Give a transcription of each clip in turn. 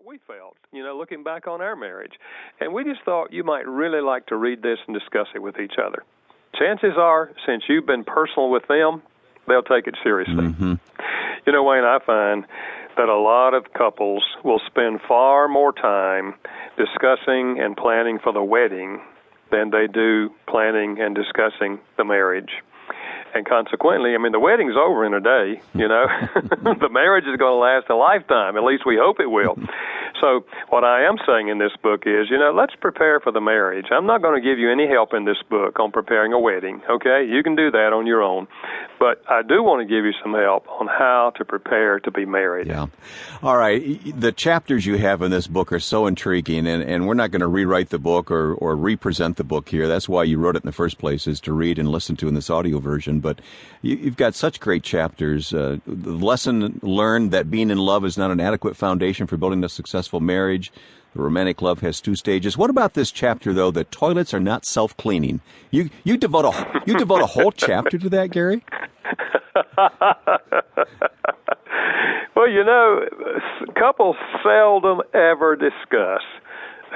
we felt, looking back on our marriage. And we just thought you might really like to read this and discuss it with each other. Chances are, since you've been personal with them, they'll take it seriously. Mm-hmm. Wayne, I find that a lot of couples will spend far more time discussing and planning for the wedding than they do planning and discussing the marriage. And consequently, the wedding's over in a day, The marriage is going to last a lifetime. At least we hope it will. So what I am saying in this book is, let's prepare for the marriage. I'm not going to give you any help in this book on preparing a wedding, okay? You can do that on your own. But I do want to give you some help on how to prepare to be married. Yeah. All right. The chapters you have in this book are so intriguing, and we're not going to rewrite the book or represent the book here. That's why you wrote it in the first place, is to read and listen to in this audio version. But you've got such great chapters. The lesson learned that being in love is not an adequate foundation for building a successful marriage. The romantic love has 2 stages. What about this chapter, though, that toilets are not self-cleaning? You devote a whole chapter to that, Gary? Well, couples seldom ever discuss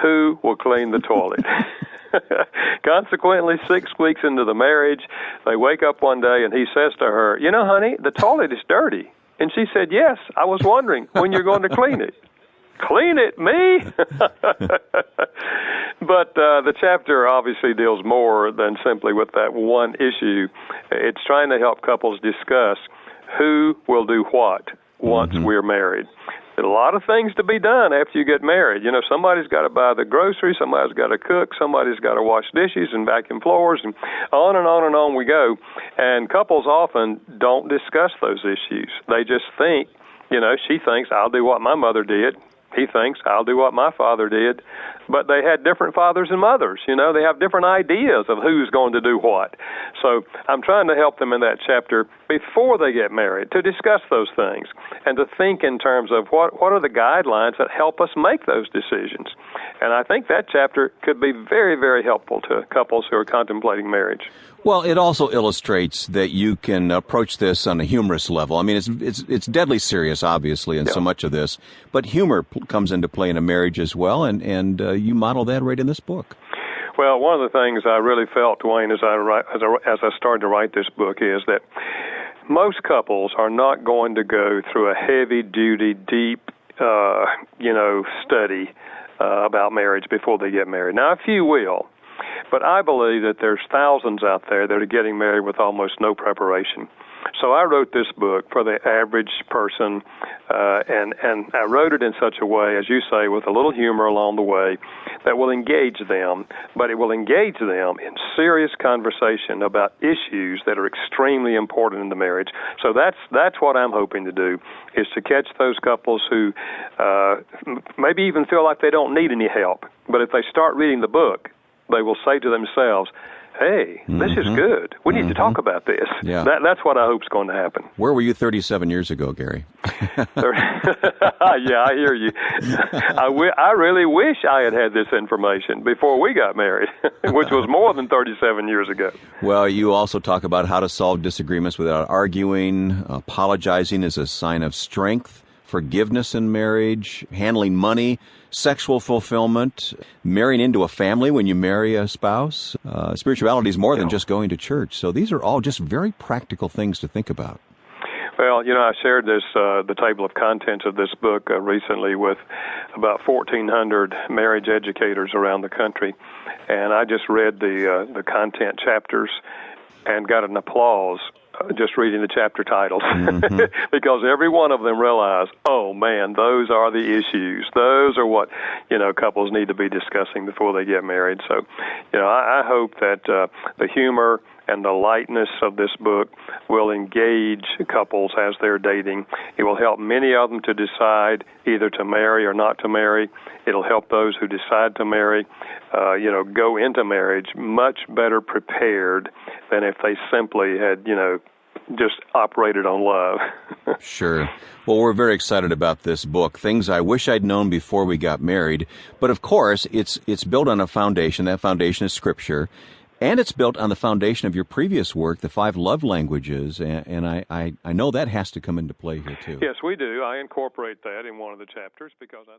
who will clean the toilet. Consequently, 6 weeks into the marriage, they wake up one day and he says to her, honey, the toilet is dirty. And she said, yes, I was wondering when you're going to clean it. Clean it, me? But the chapter obviously deals more than simply with that one issue. It's trying to help couples discuss who will do what once we're married. There's a lot of things to be done after you get married. Somebody's got to buy the groceries, somebody's got to cook, somebody's got to wash dishes and vacuum floors, and on and on and on we go. And couples often don't discuss those issues. They just think, she thinks, I'll do what my mother did. He thinks, I'll do what my father did. But they had different fathers and mothers. They have different ideas of who's going to do what. So I'm trying to help them in that chapter before they get married to discuss those things and to think in terms of what are the guidelines that help us make those decisions. And I think that chapter could be very, very helpful to couples who are contemplating marriage. Well, it also illustrates that you can approach this on a humorous level. It's deadly serious, obviously, in so much of this, but humor comes into play in a marriage as well, and you model that right in this book. Well, one of the things I really felt, Dwayne, as I started to write this book is that most couples are not going to go through a heavy-duty, deep, study about marriage before they get married. Now, a few will. But I believe that there's thousands out there that are getting married with almost no preparation. So I wrote this book for the average person, and I wrote it in such a way, as you say, with a little humor along the way, that will engage them, but it will engage them in serious conversation about issues that are extremely important in the marriage. So that's what I'm hoping to do, is to catch those couples who maybe even feel like they don't need any help. But if they start reading the book, they will say to themselves, hey, this is good. We need to talk about this. Yeah. That's what I hope is going to happen. Where were you 37 years ago, Gary? Yeah, I hear you. I really wish I had this information before we got married, which was more than 37 years ago. Well, you also talk about how to solve disagreements without arguing. Apologizing is a sign of strength. Forgiveness in marriage, handling money, sexual fulfillment, marrying into a family when you marry a spouse. Spirituality is more than just going to church. So these are all just very practical things to think about. Well, I shared the table of contents of this book recently with about 1,400 marriage educators around the country, and I just read the content chapters and got an applause just reading the chapter titles, because every one of them realized, oh man, those are the issues. Those are what, couples need to be discussing before they get married. So, I hope that the humor and the lightness of this book will engage couples as they're dating. It will help many of them to decide either to marry or not to marry. It'll help those who decide to marry, go into marriage much better prepared than if they simply had, just operated on love. Sure. Well, we're very excited about this book, Things I Wish I'd Known Before We Got Married. But of course, it's built on a foundation. That foundation is Scripture. And it's built on the foundation of your previous work, the 5 love languages, and I know that has to come into play here, too. Yes, we do. I incorporate that in one of the chapters because I think